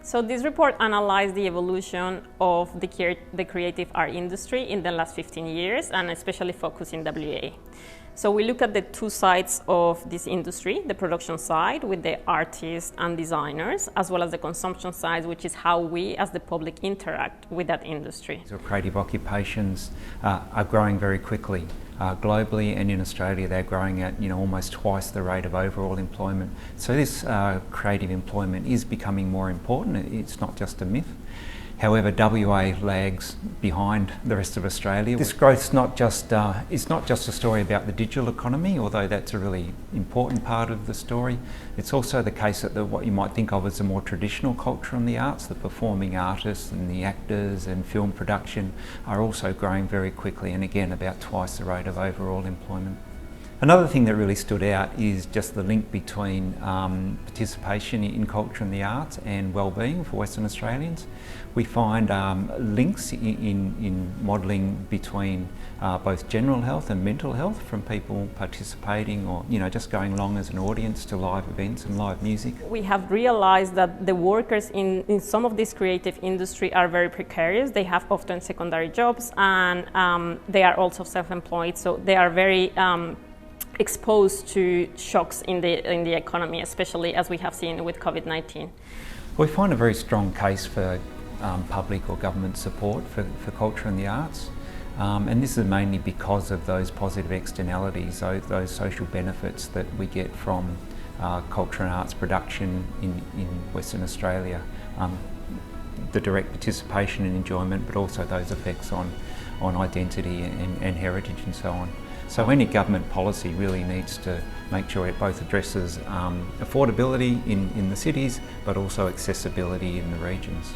So this report analyzed the evolution of the creative art industry in the last 15 years, and especially focused in WA. So we look at the two sides of this industry, the production side with the artists and designers, as well as the consumption side, which is how we as the public interact with that industry. So creative occupations are growing very quickly. Globally and in Australia, they're growing at almost twice the rate of overall employment. So this creative employment is becoming more important. It's not just a myth. However, WA lags behind the rest of Australia. This growth's not just a story about the digital economy, although that's a really important part of the story. It's also the case that what you might think of as a more traditional culture in the arts, the performing artists and the actors and film production, are also growing very quickly, and again about twice the rate of overall employment. Another thing that really stood out is just the link between participation in culture and the arts and well-being for Western Australians. We find links in modelling between both general health and mental health from people participating or just going along as an audience to live events and live music. We have realised that the workers in some of this creative industry are very precarious. They have often secondary jobs, and they are also self-employed, so they are very exposed to shocks in the economy, especially as we have seen with COVID-19. We find a very strong case for public or government support for culture and the arts, and this is mainly because of those positive externalities, those social benefits that we get from culture and arts production in Western Australia. The direct participation and enjoyment, but also those effects on identity and heritage and so on. So any government policy really needs to make sure it both addresses affordability in the cities, but also accessibility in the regions.